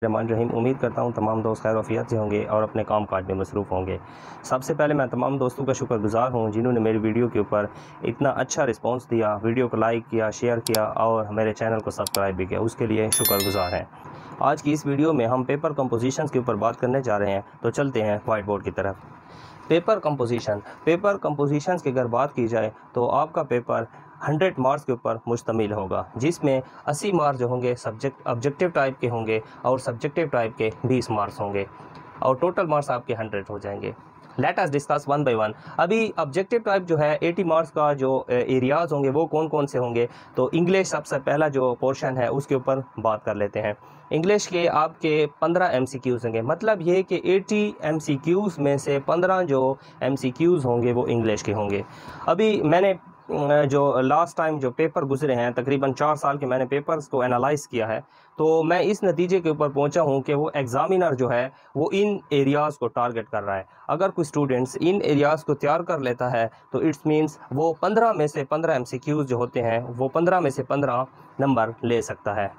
रहमान रहीम। उम्मीद करता हूँ तमाम दोस्त खैर वफ़ियत से होंगे और अपने काम काज में मसरूफ़ होंगे। सबसे पहले मैं तमाम दोस्तों का शुक्रगुज़ार हूँ जिन्होंने मेरी वीडियो के ऊपर इतना अच्छा रिस्पांस दिया, वीडियो को लाइक किया, शेयर किया और मेरे चैनल को सब्सक्राइब भी किया, उसके लिए शुक्रगुज़ार हैं। आज की इस वीडियो में हम पेपर कंपोजिशंस के ऊपर बात करने जा रहे हैं, तो चलते हैं वाइट बोर्ड की तरफ। पेपर कंपोजिशंस की अगर बात की जाए तो आपका पेपर 100 मार्क्स के ऊपर मुश्तमिल होगा, जिसमें 80 मार्क्स जो होंगे सब्जेक्ट ऑब्जेक्टिव टाइप के होंगे और सब्जेक्टिव टाइप के 20 मार्क्स होंगे और टोटल मार्क्स आपके 100 हो जाएंगे। Let us discuss one by one. अभी ऑब्जेक्टिव टाइप जो है 80 मार्क्स का जो एरियाज़ होंगे वो कौन कौन से होंगे, तो इंग्लिश सबसे पहला जो पोर्शन है उसके ऊपर बात कर लेते हैं। इंग्लिश के आपके 15 MCQs होंगे, मतलब ये कि 80 MCQs में से 15 जो MCQs होंगे वो इंग्लिश के होंगे। अभी मैंने जो लास्ट टाइम जो पेपर गुजरे हैं, तकरीबन 4 साल के मैंने पेपर्स को एनालाइज़ किया है, तो मैं इस नतीजे के ऊपर पहुंचा हूं कि वो एग्ज़ामिनर जो है वो इन एरियाज़ को टारगेट कर रहा है। अगर कोई स्टूडेंट्स इन एरियाज़ को तैयार कर लेता है तो इट्स मीन्स वो 15 में से 15 MCQs जो होते हैं वो 15 में से 15 नंबर ले सकता है।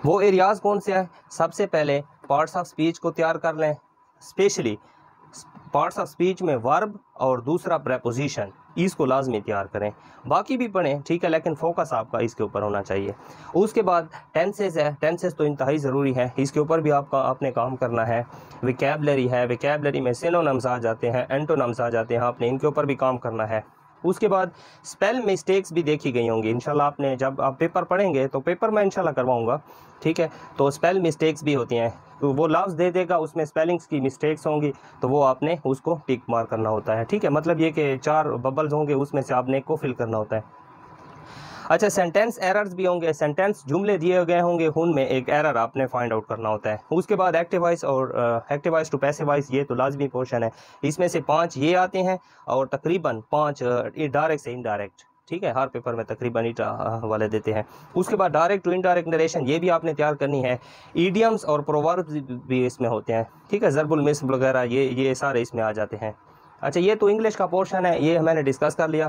वो एरियाज़ कौन से हैं? सबसे पहले पार्ट्स ऑफ स्पीच को तैयार कर लें, स्पेशली पार्ट्स ऑफ स्पीच में वर्ब और दूसरा प्रेपोजिशन, इसको लाजमी तैयार करें। बाकी भी पढ़ें, ठीक है, लेकिन फोकस आपका इसके ऊपर होना चाहिए। उसके बाद टेंसेस है, टेंसेस तो इंतहाई ज़रूरी है, इसके ऊपर भी आपने काम करना है। विकैबलरी है, विकैबलरी में सिनोनिम्स आ जाते हैं, एंटोनिम्स आ जाते हैं, आपने इनके ऊपर भी काम करना है। उसके बाद स्पेल मिस्टेक्स भी देखी गई होंगी इंशाल्लाह, आपने जब आप पेपर पढ़ेंगे तो पेपर मैं इंशाल्लाह करवाऊंगा, ठीक है, तो स्पेल मिस्टेक्स भी होती हैं, तो वो लफ्ज़ दे देगा उसमें स्पेलिंग्स की मिस्टेक्स होंगी तो वो आपने उसको टिक मार करना होता है, ठीक है, मतलब ये कि 4 बबल्स होंगे उसमें से आपने एक को फिल करना होता है। अच्छा, सेंटेंस एरर्स भी होंगे, सेंटेंस जुमले दिए गए होंगे उनमें एक एरर आपने फाइंड आउट करना होता है। उसके बाद एक्टिव वॉइस और active voice to passive voice, ये तो लाजमी पोर्शन है, इसमें से 5 ये आते हैं और तकरीबन 5 डायरेक्ट से इनडायरेक्ट, ठीक है, हर पेपर में तकरीबन ईटा वाले देते हैं। उसके बाद डायरेक्ट टू इनडायरेक्ट नरेशन, ये भी आपने तैयार करनी है। ईडियम्स और प्रोवर्ब्स भी इसमें होते हैं, ठीक है, ज़रबुल मिस्ल वगैरह ये सारे इसमें आ जाते हैं। अच्छा, ये तो इंग्लिश का पोर्शन है, ये मैंने डिस्कस कर लिया।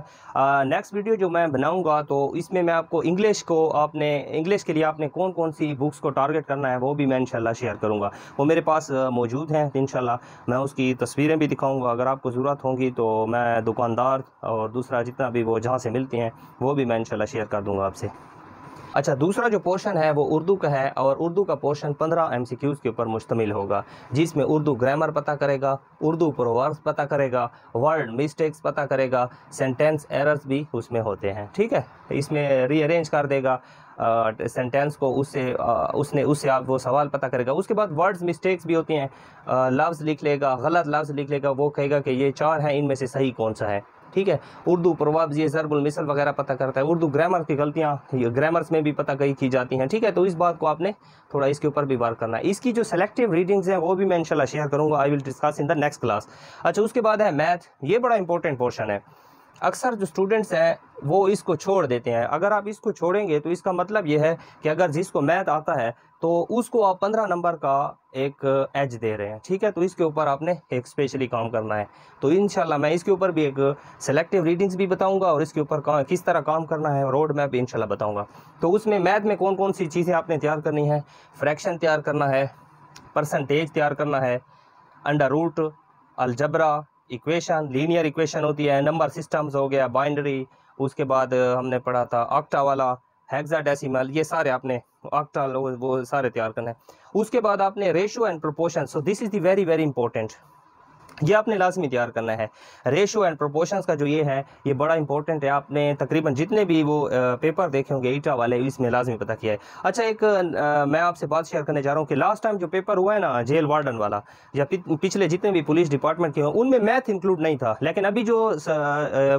नेक्स्ट वीडियो जो मैं बनाऊंगा तो इसमें मैं आपको इंग्लिश के लिए आपने कौन कौन सी बुक्स को टारगेट करना है वो भी मैं इंशाल्लाह शेयर करूंगा। वो मेरे पास मौजूद हैं, इंशाल्लाह मैं उसकी तस्वीरें भी दिखाऊंगा। अगर आपको ज़रूरत होगी तो मैं दुकानदार और दूसरा जितना भी वो जहाँ से मिलती हैं वो भी मैं इंशाल्लाह शेयर कर दूँगा आपसे। अच्छा, दूसरा जो पोर्शन है वो उर्दू का है और उर्दू का पोर्शन 15 MCQs के ऊपर मुश्तमिल होगा, जिसमें उर्दू ग्रामर पता करेगा, उर्दू प्रोवर्ब्स पता करेगा, वर्ड मिस्टेक्स पता करेगा, सेंटेंस एरर्स भी उसमें होते हैं, ठीक है, इसमें रीअरेंज कर देगा सेंटेंस को, उससे आप वो सवाल पता करेगा। उसके बाद वर्ड्स मिस्टेक्स भी होती हैं, लफ्ज़ लिख लेगा, गलत लफ्ज़ लिख लेगा, वो कहेगा कि ये 4 हैं, इनमें से सही कौन सा है, ठीक है। उर्दू प्रोवर्ब्स ये ज़रबुल मिसल वगैरह पता करता है। उर्दू ग्रामर की गलतियाँ ग्रामर्स में भी पता की जाती हैं, ठीक है, तो इस बात को आपने थोड़ा इसके ऊपर भी वर्क करना है। इसकी जो सेलेक्टिव रीडिंग्स हैं वो भी मैं इंशाल्लाह शेयर करूँगा, I will discuss in the next class. अच्छा, उसके बाद है मैथ, ये बड़ा इंपॉर्टेंट पोर्शन है। अक्सर जो स्टूडेंट्स हैं वो इसको छोड़ देते हैं। अगर आप इसको छोड़ेंगे तो इसका मतलब ये है कि अगर जिसको मैथ आता है तो उसको आप 15 नंबर का एक एज दे रहे हैं, ठीक है, तो इसके ऊपर आपने एक स्पेशली काम करना है। तो इंशाल्लाह मैं इसके ऊपर भी एक सेलेक्टिव रीडिंग्स भी बताऊंगा और इसके ऊपर किस तरह काम करना है, रोड मैप भी इंशाल्लाह बताऊंगा। तो उसमें मैथ में कौन कौन सी चीज़ें आपने तैयार करनी है, फ्रैक्शन तैयार करना है, परसेंटेज तैयार करना है, under root, algebra, equation, linear equation होती है, नंबर सिस्टम्स हो गया, बाइनरी, उसके बाद हमने पढ़ा था ऑक्टा वाला, हेक्साडेसिमल, ये सारे आपने ऑक्टल वो सारे तैयार करने हैं। उसके बाद आपने ratio and proportion, so this is the very very important, ये आपने लाजमी तैयार करना है। रेशो एंड प्रोपोर्शंस का जो ये है ये बड़ा इंपॉर्टेंट है, आपने तकरीबन जितने भी वो पेपर देखे होंगे ईटा वाले इसमें लाजमी पता किया है। अच्छा, एक मैं आपसे बात शेयर करने जा रहा हूँ कि लास्ट टाइम जो पेपर हुआ है ना जेल वार्डन वाला, या पिछले जितने भी पुलिस डिपार्टमेंट के हों उनमें मैथ इंक्लूड नहीं था, लेकिन अभी जो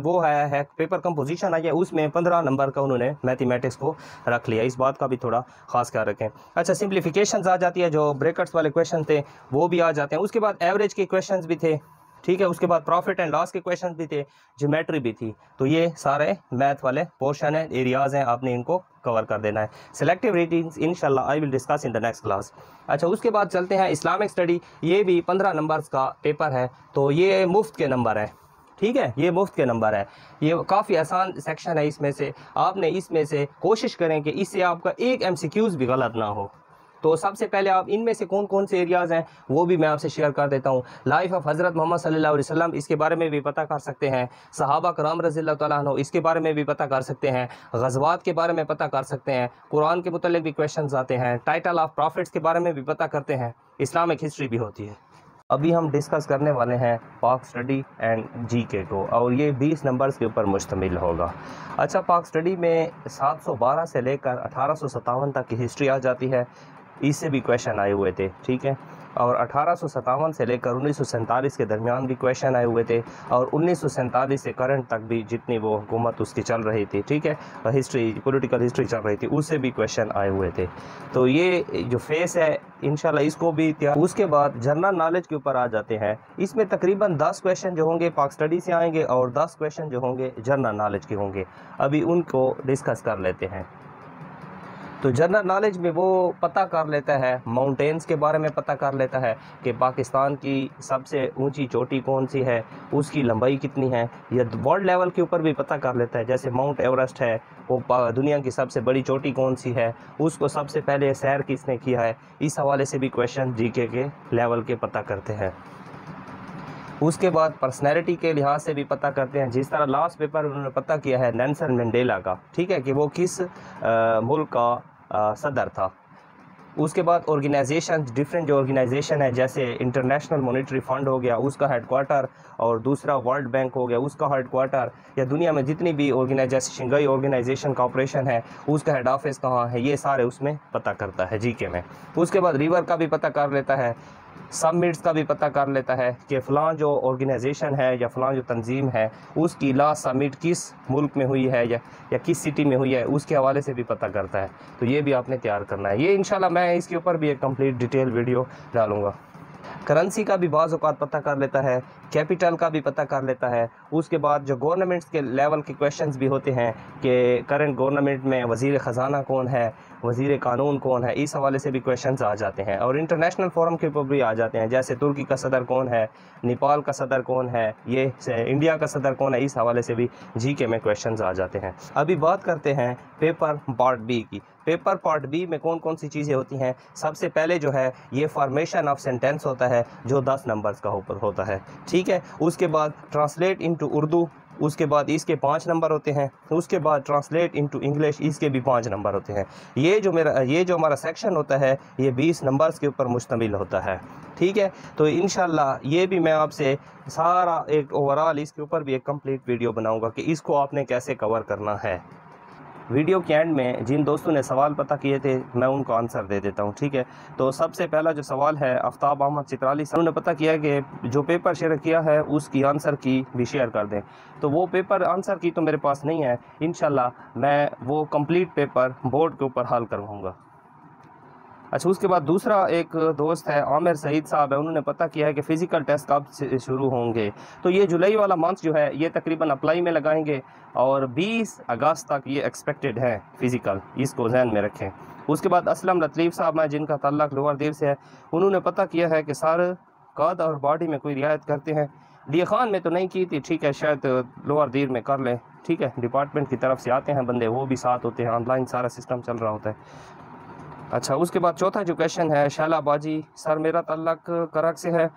वो है पेपर कंपोजिशन आई है उसमें 15 नंबर का उन्होंने मैथमेटिक्स को रख लिया, इस बात का भी थोड़ा खास ख्याल रखें। अच्छा, सिंप्लीफिकेशंस आ जाती है, जो ब्रैकेट्स वाले क्वेश्चन थे वो भी आ जाते हैं। उसके बाद एवरेज के क्वेश्चंस भी थे, ठीक है, उसके बाद प्रॉफिट एंड लॉस के क्वेश्चंस भी थे, ज्योमेट्री भी थी। तो ये सारे मैथ वाले पोर्शन है, एरियाज हैं, आपने इनको कवर कर देना है। सिलेक्टिव रीडिंग्स इंशाल्लाह I will discuss in the next class. अच्छा, उसके बाद चलते हैं इस्लामिक स्टडी, ये भी 15 नंबर्स का पेपर है, तो ये मुफ्त के नंबर है, ठीक है, ये मुफ्त के नंबर है, ये काफ़ी आसान सेक्शन है। इसमें से आपने इसमें से कोशिश करें कि इससे आपका एक MCQs भी गलत ना हो, तो सबसे पहले आप इनमें से कौन कौन से एरियाज़ हैं वो भी मैं आपसे शेयर कर देता हूँ। लाइफ ऑफ हज़रत मोहम्मद सल्लल्लाहु अलैहि वसल्लम, इसके बारे में भी पता कर सकते हैं। सहाबा कराम रज़ियल्लाहु तआला अन्हु, इसके बारे में भी पता कर सकते हैं। ग़ज़वात के बारे में पता कर सकते हैं। कुरान के मुतल्लिक़ भी क्वेश्चंस आते हैं। टाइटल ऑफ प्रॉफिट्स के बारे में भी पता करते हैं। इस्लामिक हिस्ट्री भी होती है। अभी हम डिस्कस करने वाले हैं पाक स्टडी एंड जीके को, और ये 20 नंबर्स के ऊपर मुश्तमिल होगा। अच्छा, पाक स्टडी में 712 से लेकर 1857 तक की हिस्ट्री आ जाती है। इससे भी क्वेश्चन आए हुए थे, ठीक है। और 1857 से लेकर 1947 के दरमियान भी क्वेश्चन आए हुए थे, और 1947 से करंट तक भी जितनी वो हुकूमत उसकी चल रही थी, ठीक है, हिस्ट्री, पॉलिटिकल हिस्ट्री चल रही थी, उससे भी क्वेश्चन आए हुए थे। तो ये जो फेस है इंशाल्लाह इसको भी तैयार। उसके बाद जनरल नॉलेज के ऊपर आ जाते हैं। इसमें तकरीबन 10 क्वेश्चन जो होंगे पाक स्टडी से आएंगे, और 10 क्वेश्चन जो होंगे जनरल नॉलेज के होंगे। अभी उनको डिस्कस कर लेते हैं। तो जनरल नॉलेज में वो पता कर लेता है, माउंटेन्स के बारे में पता कर लेता है कि पाकिस्तान की सबसे ऊंची चोटी कौन सी है, उसकी लंबाई कितनी है, या वर्ल्ड लेवल के ऊपर भी पता कर लेता है। जैसे माउंट एवरेस्ट है, वो दुनिया की सबसे बड़ी चोटी कौन सी है, उसको सबसे पहले सैर किसने किया है, इस हवाले से भी क्वेश्चन जीके के लेवल के पता करते हैं। उसके बाद पर्सनैलिटी के लिहाज से भी पता करते हैं। जिस तरह लास्ट पेपर उन्होंने पता किया है नेल्सन मंडेला का, ठीक है, कि वो किस मुल्क का सदर था। उसके बाद ऑर्गेनाइजेशन, डिफरेंट जो ऑर्गेनाइजेशन है, जैसे इंटरनेशनल मॉनेटरी फंड हो गया उसका हेडक्वार्टर, और दूसरा वर्ल्ड बैंक हो गया उसका हेडक्वार्टर, या दुनिया में जितनी भी ऑर्गेनाइजेशन, शंघाई ऑर्गेनाइजेशन कॉर्पोरेशन है उसका हेड ऑफिस कहाँ है, ये सारे उसमें पता करता है जीके में। उसके बाद रिवर का भी पता कर लेता है, समिट्स का भी पता कर लेता है कि फ़लाँ जो ऑर्गेनाइजेशन है या फ़लाँ जो तंजीम है उसकी लास्ट समिट किस मुल्क में हुई है या किस सिटी में हुई है, उसके हवाले से भी पता करता है। तो ये भी आपने तैयार करना है। ये इंशाल्लाह मैं इसके ऊपर भी एक कंप्लीट डिटेल वीडियो डालूँगा। करेंसी का भी बाज़ औक़ात पता कर लेता है, कैपिटल का भी पता कर लेता है। उसके बाद जो गवर्नमेंट्स के लेवल के क्वेश्चंस भी होते हैं कि करंट गवर्नमेंट में वज़ीर ख़जाना कौन है, वज़ीर कानून कौन है, इस हवाले से भी क्वेश्चंस आ जाते हैं। और इंटरनेशनल फोरम के ऊपर भी आ जाते हैं, जैसे तुर्की का सदर कौन है, नेपाल का सदर कौन है, ये इंडिया का सदर कौन है, इस हवाले से भी जीके में क्वेश्चंस आ जाते हैं। अभी बात करते हैं पेपर पार्ट बी की। पेपर पार्ट बी में कौन कौन सी चीज़ें होती हैं। सबसे पहले जो है ये फॉर्मेशन ऑफ सेंटेंस होता है जो 10 नंबर्स का ऊपर होता है, ठीक है। उसके बाद ट्रांसलेट इनटू उर्दू, उसके बाद इसके 5 नंबर होते हैं। उसके बाद ट्रांसलेट इनटू इंग्लिश, इसके भी 5 नंबर होते हैं। ये जो हमारा सेक्शन होता है ये 20 नंबर्स के ऊपर मुश्तमिल होता है, ठीक है। तो इंशाल्लाह ये भी मैं आपसे सारा एक ओवरऑल इसके ऊपर भी एक कंप्लीट वीडियो बनाऊंगा कि इसको आपने कैसे कवर करना है। वीडियो के एंड में जिन दोस्तों ने सवाल पता किए थे मैं उनको आंसर दे देता हूं, ठीक है। तो सबसे पहला जो सवाल है आफ्ताब अहमद चित्राली साहब ने पता किया कि जो पेपर शेयर किया है उसकी आंसर की भी शेयर कर दें। तो वो पेपर आंसर की तो मेरे पास नहीं है, इंशाल्लाह मैं वो कंप्लीट पेपर बोर्ड के ऊपर हल करवाऊँगा। अच्छा, उसके बाद दूसरा एक दोस्त है आमिर सईद साहब है, उन्होंने पता किया है कि फ़िज़िकल टेस्ट कब से शुरू होंगे। तो ये जुलाई वाला मंथ जो है ये तकरीबन अप्लाई में लगाएंगे, और 20 अगस्त तक ये एक्सपेक्टेड है फ़िज़िकल, इसको ध्यान में रखें। उसके बाद असलम लतीफ़ साहब हैं जिनका ताल्लुक़ लोअर दीर से है, उन्होंने पता किया है कि सर कद और बॉडी में कोई रियायत करते हैं। डी खान में तो नहीं की थी, ठीक है, शायद लोअर दीर में कर लें, ठीक है। डिपार्टमेंट की तरफ से आते हैं बंदे, वो भी साथ होते हैं, ऑनलाइन सारा सिस्टम चल रहा होता है। अच्छा, उसके बाद चौथा जो क्वेश्चन है शैला बाजी, सर मेरा ताल्लुक़ करक से है,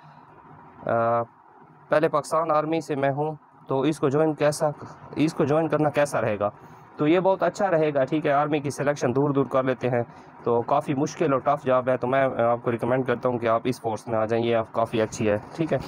पहले पाकिस्तान आर्मी से मैं हूँ, तो इसको ज्वाइन करना कैसा रहेगा। तो ये बहुत अच्छा रहेगा, ठीक है। आर्मी की सिलेक्शन दूर कर लेते हैं तो काफ़ी मुश्किल और टफ़ जॉब है, तो मैं आपको रिकमेंड करता हूँ कि आप इस फोर्स में आ जाइए, आप काफ़ी अच्छी है, ठीक है।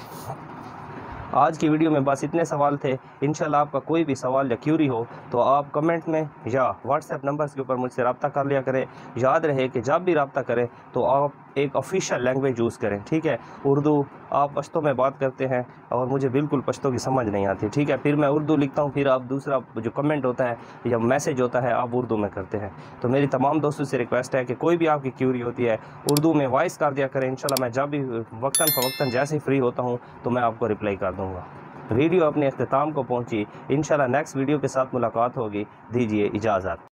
आज की वीडियो में बस इतने सवाल थे। इंशाल्लाह आपका कोई भी सवाल या क्यूरी हो तो आप कमेंट में या व्हाट्सएप नंबर्स के ऊपर मुझसे रब्ता कर लिया करें। याद रहे कि जब भी रब्ता करें तो आप एक ऑफिशियल लैंग्वेज यूज़ करें, ठीक है। उर्दू आप पश्तो में बात करते हैं और मुझे बिल्कुल पश्तो की समझ नहीं आती, ठीक है। फिर मैं उर्दू लिखता हूँ, फिर आप दूसरा जो कमेंट होता है या मैसेज होता है आप उर्दू में करते हैं। तो मेरी तमाम दोस्तों से रिक्वेस्ट है कि कोई भी आपकी क्यूरी होती है उर्दू में वॉइस कर दिया करें। इंशाल्लाह मैं जब भी वक्तन फ़वक्तन जैसे ही फ्री होता हूँ तो मैं आपको रिप्लाई कर दूँगा। वीडियो अपने अख्ताम को पहुँची, इंशाल्लाह नेक्स्ट वीडियो के साथ मुलाकात होगी। दीजिए इजाज़त।